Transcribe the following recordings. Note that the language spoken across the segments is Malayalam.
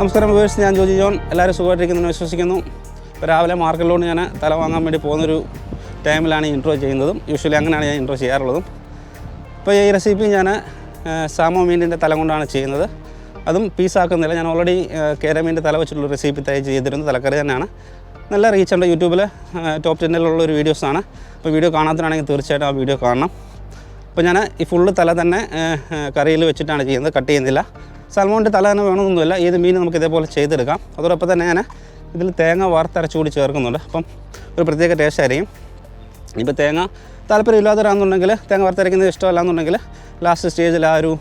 നമസ്കാരം വ്യൂവേഴ്സ്, ഞാൻ ജോജി ജോൺ. എല്ലാവരും സുഖമായിട്ടിരിക്കുന്നതെന്ന് വിശ്വസിക്കുന്നു. ഇപ്പോൾ രാവിലെ മാർക്കറ്റിലോട്ട് ഞാൻ തല വാങ്ങാൻ വേണ്ടി പോകുന്നൊരു ടൈമിലാണ് ഇൻട്രോ ചെയ്യുന്നതും. യൂഷ്വലി അങ്ങനെയാണ് ഞാൻ ഇൻട്രോ ചെയ്യാറുള്ളതും. ഇപ്പോൾ ഈ റെസിപ്പി ഞാൻ സാമോ മീനിൻ്റെ തല കൊണ്ടാണ് ചെയ്യുന്നത്. അതും പീസാക്കുന്നില്ല. ഞാൻ ഓൾറെഡി കേരമീൻ്റെ തല വെച്ചിട്ടുള്ള റെസിപ്പി ചെയ്തിരുന്ന തലക്കറി തന്നെയാണ്. നല്ല റീച്ചുണ്ട്. യൂട്യൂബിൽ ടോപ്പ് 10-ലുള്ളൊരു വീഡിയോസാണ്. അപ്പോൾ വീഡിയോ കാണാത്തതാണെങ്കിൽ തീർച്ചയായിട്ടും ആ വീഡിയോ കാണണം. അപ്പോൾ ഞാൻ ഈ ഫുള്ള് തല തന്നെ കറിയിൽ വെച്ചിട്ടാണ് ചെയ്യുന്നത്, കട്ട് ചെയ്യുന്നില്ല. സൽമോണിൻ്റെ തല തന്നെ വേണമെന്നൊന്നുമില്ല, ഏത് മീൻ നമുക്ക് ഇതേപോലെ ചെയ്തെടുക്കാം. അതോടൊപ്പം തന്നെ ഞാൻ ഇതിൽ തേങ്ങ വറുത്തരച്ച് കൂടി ചേർക്കുന്നുണ്ട്. അപ്പം ഒരു പ്രത്യേക ടേസ്റ്റ് ആയിരിക്കും. ഇപ്പോൾ തേങ്ങ താല്പര്യമില്ലാത്തവരാണെന്നുണ്ടെങ്കിൽ, തേങ്ങ വറുത്തരയ്ക്കുന്നത് ഇഷ്ടമല്ലാന്നുണ്ടെങ്കിൽ ലാസ്റ്റ് സ്റ്റേജിൽ ആ ഒരു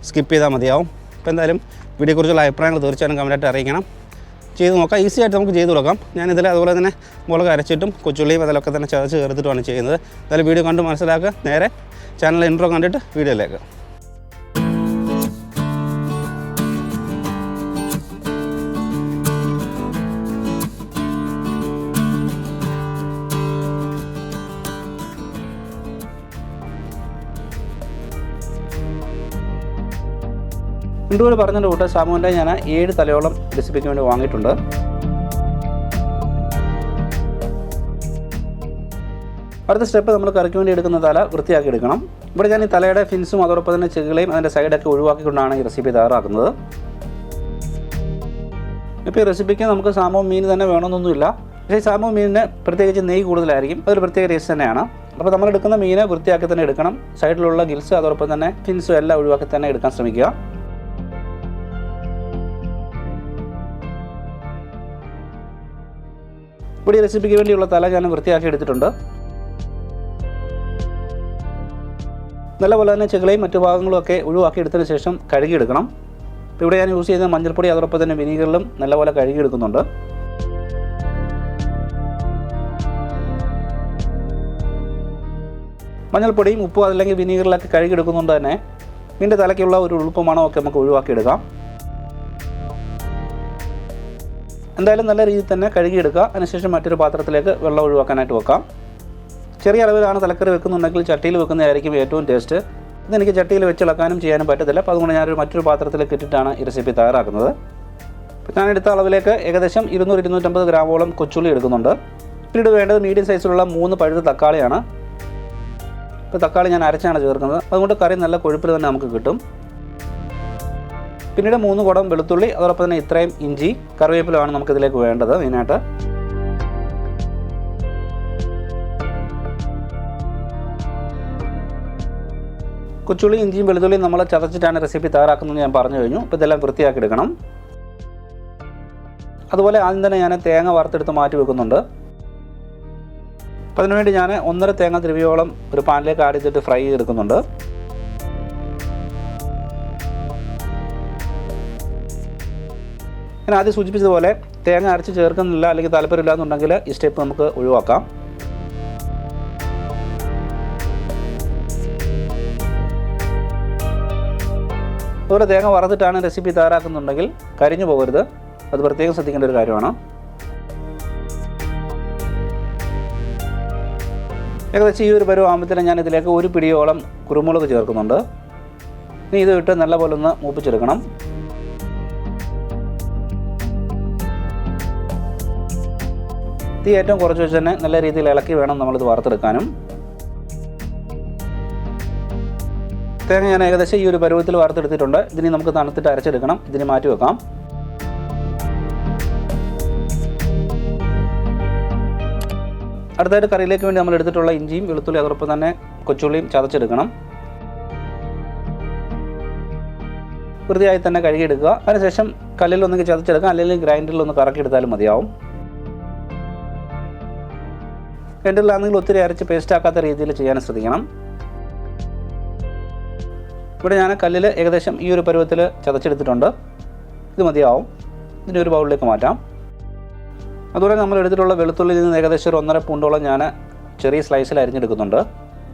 സ്കിപ്പ് ചെയ്താൽ മതിയാവും. അപ്പോൾ എന്തായാലും വീഡിയോയെക്കുറിച്ചുള്ള അഭിപ്രായങ്ങൾ തീർച്ചയായിട്ടും കമൻറ്റായിട്ട് അറിയിക്കണം. ചെയ്ത് നോക്കാം, ഈസി ആയിട്ട് നമുക്ക് ചെയ്ത് കൊടുക്കാം. ഞാനിതിൽ അതുപോലെ തന്നെ മുളക് അരച്ചിട്ടും കൊച്ചുള്ളിയും അതിലൊക്കെ തന്നെ ചതച്ച് ചേർത്തിട്ടുമാണ് ചെയ്യുന്നത്. എന്തായാലും വീഡിയോ കണ്ട് മനസ്സിലാക്കുക. നേരെ ചാനലിലെ ഇൻട്രോ കണ്ടിട്ട് വീഡിയോയിലേക്ക്. ഇൻട്രോയിൽ പറഞ്ഞതിൻ്റെ കൂട്ട് സാമോൻ്റെ ഞാൻ 7 തലയോളം റെസിപ്പിക്ക് വേണ്ടി വാങ്ങിയിട്ടുണ്ട്. അടുത്ത സ്റ്റെപ്പ്, നമ്മൾ കറിക്ക് വേണ്ടി എടുക്കുന്ന തല വൃത്തിയാക്കി എടുക്കണം. ഇവിടെ ഞാൻ ഈ തലയുടെ ഫിൻസും അതോടൊപ്പം തന്നെ ചെകിളയും അതിൻ്റെ സൈഡൊക്കെ ഒഴിവാക്കിക്കൊണ്ടാണ് ഈ റെസിപ്പി തയ്യാറാക്കുന്നത്. ഇപ്പോൾ ഈ റെസിപ്പിക്ക് നമുക്ക് സാമോ മീൻ തന്നെ വേണമെന്നൊന്നുമില്ല. പക്ഷേ ഈ സാമോ മീനിന് പ്രത്യേകിച്ച് നെയ്യ് കൂടുതലായിരിക്കും, അതൊരു പ്രത്യേക ടേസ്റ്റ് തന്നെയാണ്. അപ്പോൾ നമ്മൾ എടുക്കുന്ന മീനെ വൃത്തിയാക്കി തന്നെ എടുക്കണം. സൈഡിലുള്ള ഗിൽസ് അതോടൊപ്പം തന്നെ ഫിൻസും എല്ലാം ഒഴിവാക്കി തന്നെ എടുക്കാൻ ശ്രമിക്കുക. ഇവിടെ ഈ റെസിപ്പിക്ക് വേണ്ടിയുള്ള തല ഞാൻ വൃത്തിയാക്കി എടുത്തിട്ടുണ്ട്. നല്ലപോലെ തന്നെ ചെകിളയും മറ്റു ഭാഗങ്ങളും ഒക്കെ ഒഴിവാക്കി എടുത്തതിന് ശേഷം കഴുകിയെടുക്കണം. ഇപ്പോൾ ഇവിടെ ഞാൻ യൂസ് ചെയ്യുന്ന മഞ്ഞൾപ്പൊടി അതോടൊപ്പം തന്നെ വിനീഗറിലും നല്ലപോലെ കഴുകിയെടുക്കുന്നുണ്ട്. മഞ്ഞൾപ്പൊടിയും ഉപ്പും അതല്ലെങ്കിൽ വിനീഗറിലൊക്കെ കഴുകിയെടുക്കുന്നതുകൊണ്ട് തന്നെ മീൻ്റെ തലയ്ക്കുള്ള ഒരു ഉളുപ്പ് മണമൊക്കെ നമുക്ക് ഒഴിവാക്കിയെടുക്കാം. എന്തായാലും നല്ല രീതിയിൽ തന്നെ കഴുകിയെടുക്കുക. അതിനുശേഷം മറ്റൊരു പാത്രത്തിലേക്ക് വെള്ളം ഒഴിവാക്കാനായിട്ട് വെക്കാം. ചെറിയ അളവിലാണ് തലക്കറി വെക്കുന്നുണ്ടെങ്കിൽ ചട്ടിയിൽ വെക്കുന്നതായിരിക്കും ഏറ്റവും ടേസ്റ്റ്. ഇതെനിക്ക് ചട്ടിയിൽ വെച്ചിളക്കാനും ചെയ്യാനും പറ്റത്തില്ല. അപ്പോൾ അതുകൊണ്ട് ഞാനൊരു മറ്റൊരു പാത്രത്തിലേക്ക് ഇട്ടിട്ടാണ് ഈ റെസിപ്പി തയ്യാറാക്കുന്നത്. അപ്പോൾ ഞാനെടുത്ത അളവിലേക്ക് ഏകദേശം 200-250 ഗ്രാമോളം കൊച്ചുള്ളി എടുക്കുന്നുണ്ട്. പിന്നീട് വേണ്ടത് മീഡിയം സൈസിലുള്ള 3 പഴുത്ത തക്കാളിയാണ്. ഇപ്പോൾ തക്കാളി ഞാൻ അരച്ചാണ് ചേർക്കുന്നത്, അതുകൊണ്ട് കറി നല്ല കൊഴുപ്പിൽ തന്നെ നമുക്ക് കിട്ടും. പിന്നീട് 3 കുടം വെളുത്തുള്ളി, അതോടൊപ്പം തന്നെ ഇത്രയും ഇഞ്ചി, കറിവേപ്പിലാണ് നമുക്കിതിലേക്ക് വേണ്ടത് മെയിനായിട്ട്. കൊച്ചുള്ളി, ഇഞ്ചിയും വെളുത്തുള്ളിയും നമ്മൾ ചതച്ചിട്ടാണ് റെസിപ്പി തയ്യാറാക്കുന്നത് ഞാൻ പറഞ്ഞു കഴിഞ്ഞു. ഇപ്പോൾ ഇതെല്ലാം വൃത്തിയാക്കി എടുക്കണം. അതുപോലെ ആദ്യം തന്നെ ഞാൻ തേങ്ങ വറുത്തെടുത്ത് മാറ്റി വെക്കുന്നുണ്ട്. അപ്പോൾ അതിനുവേണ്ടി ഞാൻ 1.5 തേങ്ങ ദ്രവ്യോളം ഒരു പാനിലേക്ക് ആഡ് ചെയ്തിട്ട് ഫ്രൈ ചെയ്തെടുക്കുന്നുണ്ട്. ഞാൻ ആദ്യം സൂചിപ്പിച്ചതുപോലെ തേങ്ങ അരച്ച് ചേർക്കുന്നില്ല അല്ലെങ്കിൽ താല്പര്യമില്ല എന്നുണ്ടെങ്കിൽ ഈ സ്റ്റെപ്പ് നമുക്ക് ഒഴിവാക്കാം. അതുപോലെ തേങ്ങ വറുത്തിട്ടാണ് റെസിപ്പി തയ്യാറാക്കുന്നുണ്ടെങ്കിൽ കരിഞ്ഞു പോകരുത്, അത് പ്രത്യേകം ശ്രദ്ധിക്കേണ്ട ഒരു കാര്യമാണ്. ഏകദേശം ഈ ഒരു പരുവാകുമ്പോഴത്തേനും ഞാൻ ഇതിലേക്ക് 1 പിടിയോളം കുരുമുളക് ചേർക്കുന്നുണ്ട്. ഇനി ഇത് ഇട്ട് നല്ലപോലെ ഒന്ന് മൂപ്പിച്ചെടുക്കണം. തീ ഏറ്റവും കുറച്ച് വെച്ച് തന്നെ നല്ല രീതിയിൽ ഇളക്കി വേണം നമ്മളിത് വറുത്തെടുക്കാനും. തേങ്ങ ഞാൻ ഏകദേശം ഈ ഒരു പരുവത്തിൽ വറുത്തെടുത്തിട്ടുണ്ട്. ഇതിന് നമുക്ക് തണുത്തിട്ട് അരച്ചെടുക്കണം. ഇതിന് മാറ്റി വെക്കാം. അടുത്തായിട്ട് കറിയിലേക്ക് വേണ്ടി നമ്മൾ എടുത്തിട്ടുള്ള ഇഞ്ചിയും വെളുത്തുള്ളി അതോടൊപ്പം തന്നെ കൊച്ചുള്ളിയും ചതച്ചെടുക്കണം. വൃത്തിയായി തന്നെ കഴുകിയെടുക്കുക. അതിനുശേഷം കല്ലിലൊന്നെങ്കിൽ ചതച്ചെടുക്കാം, അല്ലെങ്കിൽ ഗ്രൈൻഡറിലൊന്ന് കറക്കിയെടുത്താലും മതിയാവും. ഗ്രൈൻഡറിലാണെങ്കിൽ ഒത്തിരി അരച്ച് പേസ്റ്റ് ആക്കാത്ത രീതിയിൽ ചെയ്യാൻ ശ്രദ്ധിക്കണം. ഇവിടെ ഞാൻ കല്ലിൽ ഏകദേശം ഈ ഒരു പരുവത്തിൽ ചതച്ചെടുത്തിട്ടുണ്ട്. ഇത് മതിയാവും. ഇതിൻ്റെ ഒരു ബൗളിലേക്ക് മാറ്റാം. അതുപോലെ നമ്മൾ എടുത്തിട്ടുള്ള വെളുത്തുള്ളിയിൽ നിന്ന് ഏകദേശം ഒരു 1.5 പൂണ്ടോളം ഞാൻ ചെറിയ സ്ലൈസിൽ അരിഞ്ഞെടുക്കുന്നുണ്ട്.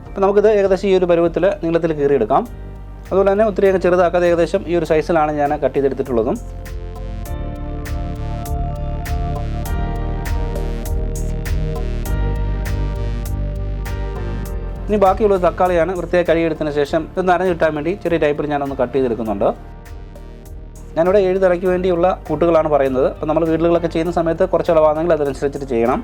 അപ്പോൾ നമുക്കിത് ഏകദേശം ഈ ഒരു പരുവത്തിൽ നീളത്തിൽ കീറിയെടുക്കാം. അതുപോലെ തന്നെ ഒത്തിരിയൊക്കെ ചെറുതാക്കാതെ ഏകദേശം ഈ ഒരു സൈസിലാണ് ഞാൻ കട്ട് ചെയ്തെടുത്തിട്ടുള്ളതും. ഇനി ബാക്കിയുള്ളത് തക്കാളിയാണ്. വൃത്തിയായി കഴുകിയെടുത്തതിന് ശേഷം ഇത് നനഞ്ഞ് കിട്ടാൻ വേണ്ടി ചെറിയ ടൈപ്പിൽ ഞാനൊന്ന് കട്ട് ചെയ്തെടുക്കുന്നുണ്ട്. ഞാനിവിടെ 7 തലയ്ക്ക് വേണ്ടിയുള്ള കൂട്ടുകളാണ് പറയുന്നത്. അപ്പോൾ നമ്മൾ വീടുകളിലൊക്കെ ചെയ്യുന്ന സമയത്ത് കുറച്ച് അളവാണെങ്കിൽ അതനുസരിച്ചിട്ട് ചെയ്യണം.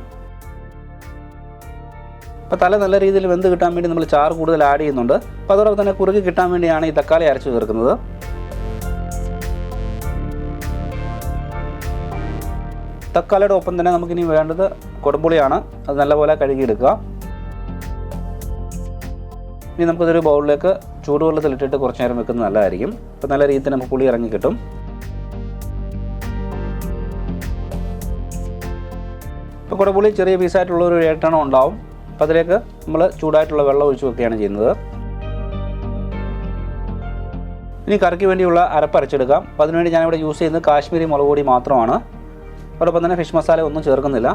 അപ്പോൾ തല നല്ല രീതിയിൽ വെന്ത് കിട്ടാൻ വേണ്ടി നമ്മൾ ചാറ് കൂടുതൽ ആഡ് ചെയ്യുന്നുണ്ട്. അപ്പോൾ അതോടൊപ്പം തന്നെ കുറുകി കിട്ടാൻ വേണ്ടിയാണ് ഈ തക്കാളി അരച്ച് ചേർക്കുന്നത്. തക്കാളിയുടെ ഒപ്പം തന്നെ നമുക്കിനി വേണ്ടത് കുടംപുളിയാണ്. അത് നല്ലപോലെ കഴുകിയെടുക്കുക. ഇനി നമുക്കിതൊരു ബൗളിലേക്ക് ചൂടുവെള്ളത്തിലിട്ടിട്ട് കുറച്ച് നേരം വെക്കുന്നത് നല്ലതായിരിക്കും. അപ്പോൾ നല്ല രീതിയിൽ നമുക്ക് പുളി ഇറങ്ങി കിട്ടും. ഇപ്പോൾ കുടംപുളി ചെറിയ പീസായിട്ടുള്ള ഒരു 8 എണ്ണം ഉണ്ടാവും. അപ്പോൾ അതിലേക്ക് നമ്മൾ ചൂടായിട്ടുള്ള വെള്ളം ഒഴിച്ച് വെക്കുകയാണ് ചെയ്യുന്നത്. ഇനി കറിക്ക് വേണ്ടിയുള്ള അരപ്പ് അരച്ചെടുക്കാം. അപ്പോൾ അതിനുവേണ്ടി ഞാനിവിടെ യൂസ് ചെയ്യുന്നത് കാശ്മീരി മുളക് പൊടി മാത്രമാണ്. അതോടൊപ്പം തന്നെ ഫിഷ് മസാല ഒന്നും ചേർക്കുന്നില്ല.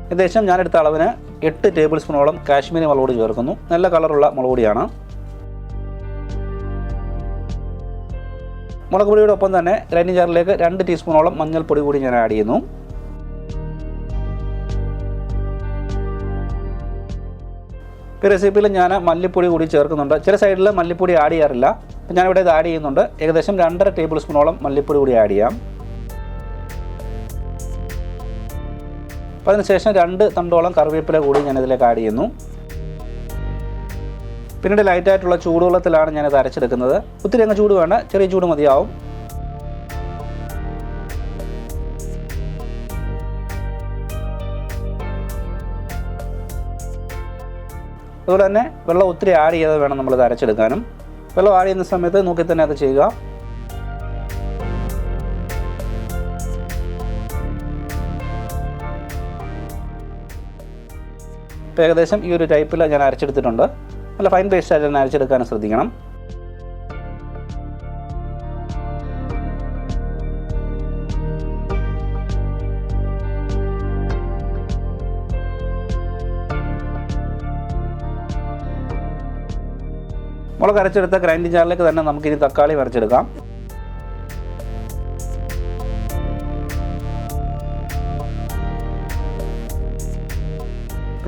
ഏകദേശം ഞാനെടുത്ത അളവിന് 8 ടേബിൾ സ്പൂണോളം കാശ്മീരി മുളക് പൊടി ചേർക്കുന്നു. നല്ല കളറുള്ള മുളക് പൊടിയാണ്. മുളക് പൊടിയുടെ ഒപ്പം തന്നെ ഗ്രൈൻഡിംഗ് ജാറിലേക്ക് 2 ടീസ്പൂണോളം മഞ്ഞൾപ്പൊടി കൂടി ഞാൻ ആഡ് ചെയ്യുന്നു. ഈ റെസിപ്പിയിൽ ഞാൻ മല്ലിപ്പൊടി കൂടി ചേർക്കുന്നുണ്ട്. ചില സൈഡിൽ മല്ലിപ്പൊടി ആഡ് ചെയ്യാറില്ല. അപ്പോൾ ഞാനിവിടെ ഇത് ആഡ് ചെയ്യുന്നുണ്ട്. ഏകദേശം 2.5 ടേബിൾ സ്പൂണോളം മല്ലിപ്പൊടി കൂടി ആഡ് ചെയ്യാം. അപ്പോൾ അതിനുശേഷം 2 തണ്ടോളം കറിവേപ്പില കൂടി ഞാനിതിലേക്ക് ആഡ് ചെയ്യുന്നു. പിന്നീട് ലൈറ്റായിട്ടുള്ള ചൂടുവെള്ളത്തിലാണ് ഞാനിത് അരച്ചെടുക്കുന്നത്. ഒത്തിരി അങ്ങ് ചൂട് വേണ്ട, ചെറിയ ചൂട് മതിയാവും. അതുപോലെ തന്നെ വെള്ളം ഒത്തിരി ആഡ് ചെയ്യാതെ വേണം നമ്മളിത് അരച്ചെടുക്കാനും. വെള്ളം ആഡ് ചെയ്യുന്ന സമയത്ത് നോക്കി തന്നെ അത് ചെയ്യുക. ഇപ്പോൾ ഏകദേശം ഈ ഒരു ടൈപ്പിൽ ഞാൻ അരച്ചെടുത്തിട്ടുണ്ട്. നല്ല ഫൈൻ പേസ്റ്റായിട്ട് തന്നെ അരച്ചെടുക്കാനും ശ്രദ്ധിക്കണം. മുളക് അരച്ചെടുത്ത ഗ്രൈൻഡിംഗ് ജാറിലേക്ക് തന്നെ നമുക്കിനി തക്കാളി അരച്ചെടുക്കാം.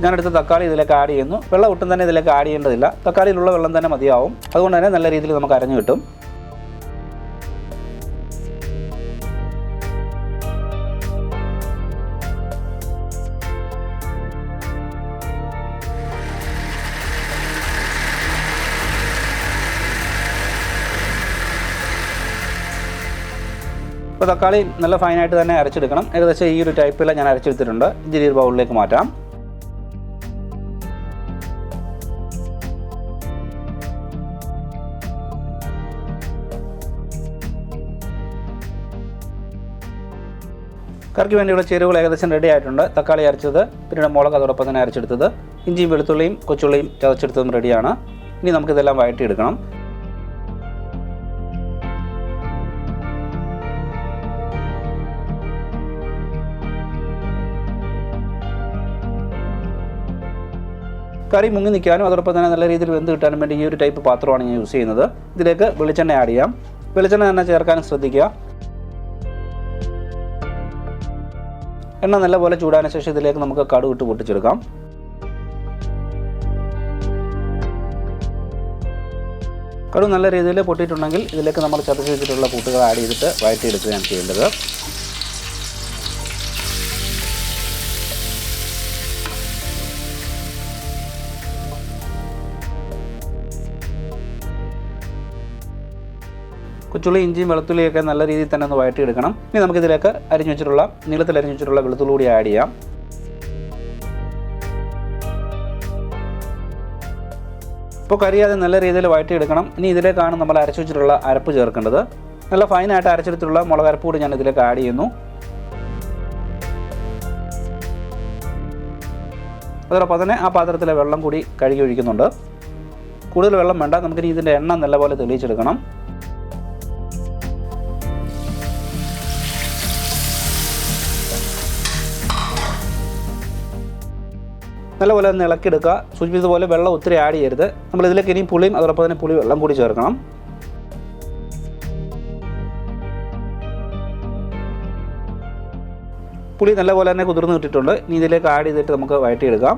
ഞാനെടുത്ത തക്കാളി ഇതിലേക്ക് ആഡ് ചെയ്യുന്നു. വെള്ളം ഒട്ടും തന്നെ ഇതിലേക്ക് ആഡ് ചെയ്യേണ്ടതില്ല. തക്കാളിയിലുള്ള വെള്ളം തന്നെ മതിയാവും. അതുകൊണ്ട് തന്നെ നല്ല രീതിയിൽ നമുക്ക് അരഞ്ഞു കിട്ടും. ഇപ്പോൾ തക്കാളി നല്ല ഫൈനായിട്ട് തന്നെ അരച്ചെടുക്കണം. ഏകദേശം ഈ ഒരു ടൈപ്പിൽ ഞാൻ അരച്ചെടുത്തിട്ടുണ്ട്. ഇഞ്ചി ഒരു ബൗളിലേക്ക് മാറ്റാം. കറിക്ക് വേണ്ടിയുള്ള ചേരുവകൾ ഏകദേശം റെഡി ആയിട്ടുണ്ട്. തക്കാളി അരച്ചത്, പിന്നീട് മുളക് അതോടൊപ്പം തന്നെ അരച്ചെടുത്തത്, ഇഞ്ചിയും വെളുത്തുള്ളിയും കൊച്ചുള്ളിയും ചതച്ചെടുത്തതും റെഡിയാണ്. ഇനി നമുക്കിതെല്ലാം വഴറ്റിയെടുക്കണം. കറി മുങ്ങി നിൽക്കാനും അതോടൊപ്പം തന്നെ നല്ല രീതിയിൽ വെന്ത് കിട്ടാനും വേണ്ടി ഈ ഒരു ടൈപ്പ് പാത്രമാണ് ഞാൻ യൂസ് ചെയ്യുന്നത്. ഇതിലേക്ക് വെളിച്ചെണ്ണ ആഡ് ചെയ്യാം. വെളിച്ചെണ്ണ തന്നെ ചേർക്കാനും ശ്രദ്ധിക്കുക. എണ്ണ നല്ലപോലെ ചൂടാനു ശേഷം ഇതിലേക്ക് നമുക്ക് കടുക് ഇട്ട് പൊട്ടിച്ചെടുക്കാം. കടുക് നല്ല രീതിയിൽ പൊട്ടിയിട്ടുണ്ടെങ്കിൽ ഇതിലേക്ക് നമ്മൾ ചതച്ച് വെച്ചിട്ടുള്ള കൂട്ടുകൾ ആഡ് ചെയ്തിട്ട് വഴറ്റിയെടുക്കുകയാണ് ചെയ്യേണ്ടത്. കൊച്ചുള്ളി, ഇഞ്ചിയും വെളുത്തുള്ളിയൊക്കെ നല്ല രീതിയിൽ തന്നെ ഒന്ന് വഴറ്റിയെടുക്കണം. ഇനി നമുക്കിതിലേക്ക് നീളത്തിൽ അരിഞ്ഞു വെച്ചിട്ടുള്ള വെളുത്തുള്ളി കൂടി ആഡ് ചെയ്യാം. ഇപ്പോൾ കറിയാതെ നല്ല രീതിയിൽ വഴറ്റിയെടുക്കണം. ഇനി ഇതിലേക്കാണ് നമ്മൾ അരച്ചു വെച്ചിട്ടുള്ള അരപ്പ് ചേർക്കേണ്ടത്. നല്ല ഫൈനായിട്ട് അരച്ചെടുത്തിട്ടുള്ള മുളകരപ്പ് കൂടി ഞാൻ ഇതിലേക്ക് ആഡ് ചെയ്യുന്നു. അതോടൊപ്പം തന്നെ ആ പാത്രത്തിലെ വെള്ളം കൂടി കഴുകി ഒഴിക്കുന്നുണ്ട്. കൂടുതൽ വെള്ളം വേണ്ട, നമുക്കിനി ഇതിൻ്റെ എണ്ണ നല്ലപോലെ തെളിയിച്ചെടുക്കണം. നല്ലപോലെ ഒന്ന് ഇളക്കിയെടുക്കുക. സൂചിപ്പിച്ചതുപോലെ വെള്ളം ഒത്തിരി ആഡ് ചെയ്യരുത്. നമ്മളിതിലേക്ക് ഇനിയും പുളിയും അതോടൊപ്പം തന്നെ വെള്ളം കൂടി ചേർക്കണം. പുളി നല്ലപോലെ തന്നെ കുതിർന്ന് കിട്ടിയിട്ടുണ്ട്. ഇനി ഇതിലേക്ക് ആഡ് ചെയ്തിട്ട് നമുക്ക് വഴറ്റിയെടുക്കാം.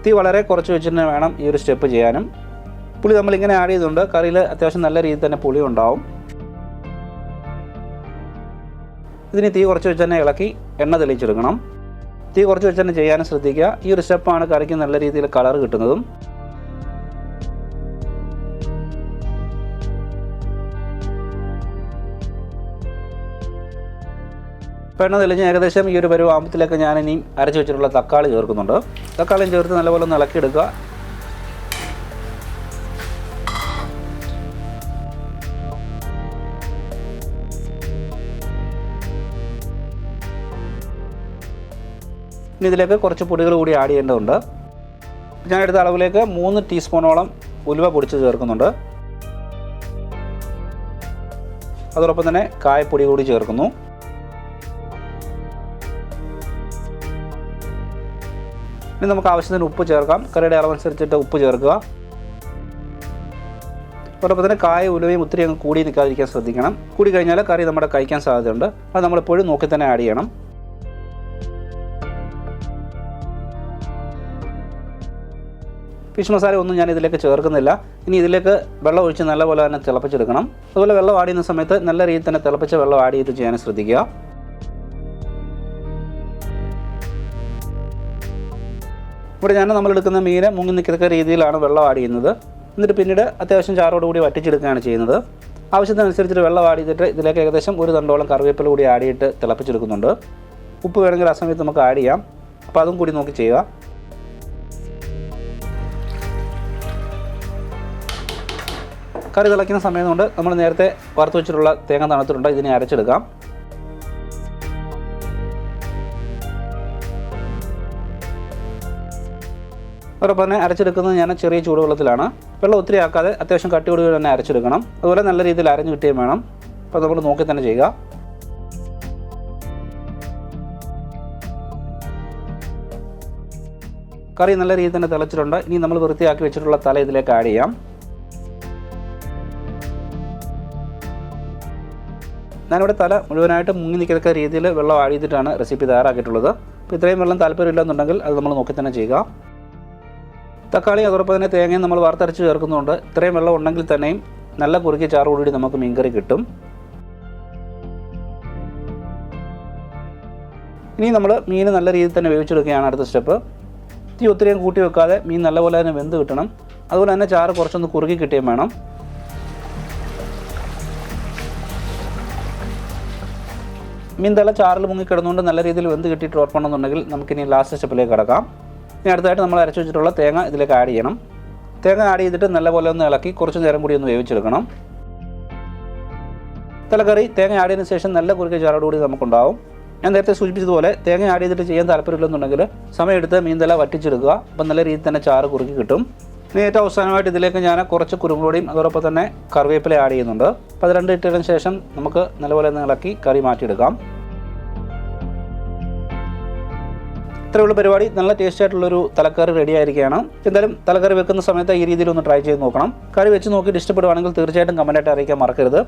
തീ വളരെ കുറച്ച് വെച്ചിട്ട് വേണം ഈ ഒരു സ്റ്റെപ്പ് ചെയ്യാനും. പുളി നമ്മളിങ്ങനെ ആഡ് ചെയ്തുകൊണ്ട് കറിയിൽ അത്യാവശ്യം നല്ല രീതിയിൽ തന്നെ പുളി ഉണ്ടാവും. ഇതിന് തീ കുറച്ച് വെച്ച് തന്നെ ഇളക്കി എണ്ണ തെളിയിച്ചെടുക്കണം. തീ കുറച്ച് വെച്ച് തന്നെ ചെയ്യാനും ശ്രദ്ധിക്കുക. ഈ ഒരു സ്റ്റെപ്പാണ് കറിക്ക് നല്ല രീതിയിൽ കളർ കിട്ടുന്നതും. എണ്ണ തെളിഞ്ഞ് ഏകദേശം ഈ ഒരു പരുവാകുമ്പത്തിലേക്ക് ഞാൻ ഇനിയും അരച്ച് വെച്ചിട്ടുള്ള തക്കാളി ചേർക്കുന്നുണ്ട്. തക്കാളിയും ചേർത്ത് നല്ലപോലെ ഒന്ന് ഇളക്കിയെടുക്കുക. ഇനി ഇതിലേക്ക് കുറച്ച് പൊടികൾ കൂടി ആഡ് ചെയ്യേണ്ടതുണ്ട്. ഞാൻ എടുത്ത അളവിലേക്ക് 3 ടീസ്പൂണോളം ഉലുവ പൊടിച്ച് ചേർക്കുന്നുണ്ട്. അതോടൊപ്പം തന്നെ കായപ്പൊടി കൂടി ചേർക്കുന്നു. ഇനി നമുക്ക് ആവശ്യത്തിന് ഉപ്പ് ചേർക്കാം. കറിയുടെ അളവനുസരിച്ചിട്ട് ഉപ്പ് ചേർക്കുക. അതോടൊപ്പം തന്നെ കായ ഉലുവയും ഒത്തിരി അങ്ങ് കൂടി നിൽക്കാതിരിക്കാൻ ശ്രദ്ധിക്കണം. കൂടി കഴിഞ്ഞാൽ കറി നമ്മുടെ കഴിക്കാൻ സാധ്യതയുണ്ട്. അത് നമ്മളെപ്പോഴും നോക്കി തന്നെ ആഡ് ചെയ്യണം. ഫിഷ് മസാല ഒന്നും ഞാൻ ഇതിലേക്ക് ചേർക്കുന്നില്ല. ഇനി ഇതിലേക്ക് വെള്ളം ഒഴിച്ച് നല്ലപോലെ തന്നെ തിളപ്പിച്ചെടുക്കണം. അതുപോലെ വെള്ളം ആഡ് ചെയ്യുന്ന സമയത്ത് നല്ല രീതിയിൽ തന്നെ തിളപ്പിച്ച വെള്ളം ആഡ് ചെയ്ത് ചെയ്യാൻ ശ്രദ്ധിക്കുക. ഇവിടെ നമ്മളെടുക്കുന്ന മീൻ മുങ്ങി നിൽക്കത്തക്ക രീതിയിലാണ് വെള്ളം ആഡ് ചെയ്യുന്നത്. എന്നിട്ട് പിന്നീട് അത്യാവശ്യം ചാറോടുകൂടി വറ്റിച്ചെടുക്കുകയാണ് ചെയ്യുന്നത്. ആവശ്യത്തിനനുസരിച്ചിട്ട് വെള്ളം ആഡ് ചെയ്തിട്ട് ഇതിലേക്ക് ഏകദേശം 1 തണ്ടോളം കറിവേപ്പില കൂടി ആഡ് ചെയ്തിട്ട് തിളപ്പിച്ചെടുക്കുന്നുണ്ട്. ഉപ്പ് വേണമെങ്കിൽ ആ സമയത്ത് നമുക്ക് ആഡ് ചെയ്യാം. അപ്പോൾ അതും കൂടി നോക്കി ചെയ്യുക. കറി തിളയ്ക്കുന്ന സമയം കൊണ്ട് നമ്മൾ നേരത്തെ വറുത്ത് വെച്ചിട്ടുള്ള തേങ്ങ തണുത്തിട്ടുണ്ട്. ഇതിനെ അരച്ചെടുക്കാം. അതോടൊപ്പം തന്നെ അരച്ചെടുക്കുന്നത് ഞാൻ ചെറിയ ചൂടുവെള്ളത്തിലാണ്. വെള്ളം ഒത്തിരി ആക്കാതെ അത്യാവശ്യം കട്ടിയോട് തന്നെ അരച്ചെടുക്കണം. അതുപോലെ നല്ല രീതിയിൽ അരഞ്ഞു കിട്ടുകയും വേണം. അപ്പോൾ നമ്മൾ നോക്കി തന്നെ ചെയ്യുക. കറി നല്ല രീതിയിൽ തന്നെ തിളച്ചിട്ടുണ്ട്. ഇനി നമ്മൾ വൃത്തിയാക്കി വെച്ചിട്ടുള്ള തല ഇതിലേക്ക് ആഡ് ചെയ്യാം. ഞാനിവിടെ തല മുഴുവനായിട്ട് മുങ്ങി നിൽക്കത്തക്ക രീതിയിൽ വെള്ളം ആഡ് ചെയ്തിട്ടാണ് റെസിപ്പി തയ്യാറാക്കിയിട്ടുള്ളത്. അപ്പോൾ ഇത്രയും വെള്ളം താല്പര്യമില്ലെന്നുണ്ടെങ്കിൽ അത് നമ്മൾ നോക്കി തന്നെ ചെയ്യുക. തക്കാളി അതോടൊപ്പം തന്നെ തേങ്ങയും നമ്മൾ വറുത്തരച്ച് ചേർക്കുന്നുണ്ട്. ഇത്രയും വെള്ളം ഉണ്ടെങ്കിൽ തന്നെയും നല്ല കുറുക്കിയ ചാറോടുകൂടി നമുക്ക് മീൻകറി കിട്ടും. ഇനി നമ്മൾ മീൻ നല്ല രീതിയിൽ തന്നെ വേവിച്ചെടുക്കുകയാണ് അടുത്ത സ്റ്റെപ്പ്. തീ ഒത്തിരിയും കൂട്ടി വെക്കാതെ മീൻ നല്ലപോലെ തന്നെ വെന്ത് കിട്ടണം. അതുപോലെ തന്നെ ചാറ് കുറച്ചൊന്ന് കുറുക്കി കിട്ടുകയും വേണം. മീൻ തല ചാറിൽ മുങ്ങിക്കിടന്നുകൊണ്ട് നല്ല രീതിയിൽ വെന്ത് കിട്ടിയിട്ട് ഉറപ്പുണ്ടെന്നുണ്ടെങ്കിൽ നമുക്കിനി ലാസ്റ്റ് സ്റ്റെപ്പിലേക്ക് കിടക്കാം. ഇനി അടുത്തായിട്ട് നമ്മൾ അരച്ച് വെച്ചിട്ടുള്ള തേങ്ങ ഇതിലേക്ക് ആഡ് ചെയ്യണം. തേങ്ങ ആഡ് ചെയ്തിട്ട് നല്ലപോലെ ഒന്ന് ഇളക്കി കുറച്ച് നേരം കൂടി ഒന്ന് വേവിച്ചെടുക്കണം. തലക്കറി തേങ്ങ ആഡ് ചെയ്തതിന് ശേഷം നല്ല കുറുക്കിയ ചാറോടുകൂടി നമുക്കുണ്ടാവും. ഞാൻ നേരത്തെ സൂചിപ്പിച്ചതുപോലെ തേങ്ങ ആഡ് ചെയ്തിട്ട് ചെയ്യാൻ താല്പര്യമില്ലെന്നുണ്ടെങ്കിൽ സമയമെടുത്ത് മീൻതല വറ്റിച്ചെടുക്കുക. അപ്പം നല്ല രീതിയിൽ തന്നെ ചാറ് കുറുക്കി കിട്ടും. ഇനി ഏറ്റവും അവസാനമായിട്ട് ഇതിലേക്ക് ഞാൻ കുറച്ച് കുരുമുളകും അതോടൊപ്പം തന്നെ കറിവേപ്പില ആഡ് ചെയ്യുന്നുണ്ട്. അപ്പോൾ അത് രണ്ടും ഇട്ടതിന് ശേഷം നമുക്ക് നല്ലപോലെ ഒന്ന് ഇളക്കി കറി മാറ്റിയെടുക്കാം. ഇത്രയുള്ള പരിപാടി. നല്ല ടേസ്റ്റ് ആയിട്ടുള്ളൊരു തലക്കറി റെഡി ആയിരിക്കുകയാണ്. എന്തായാലും തലക്കറി വെക്കുന്ന സമയത്ത് ഈ രീതിയിൽ ഒന്ന് ട്രൈ ചെയ്ത് നോക്കണം. കറി വെച്ച് നോക്കിയിട്ട് ഇഷ്ടപ്പെടുവാണെങ്കിൽ തീർച്ചയായിട്ടും കമൻറ്റായിട്ട് അറിയിക്കാൻ മറക്കരുത്.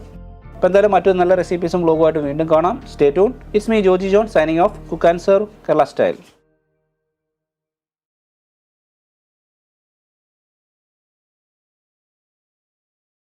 അപ്പോൾ എന്തായാലും മറ്റൊരു നല്ല റെസിപ്പീസും വ്ലോഗുമായിട്ട് വീണ്ടും കാണാം. Stay tune. It's me Joji John signing off. Cook and serve Kerala style.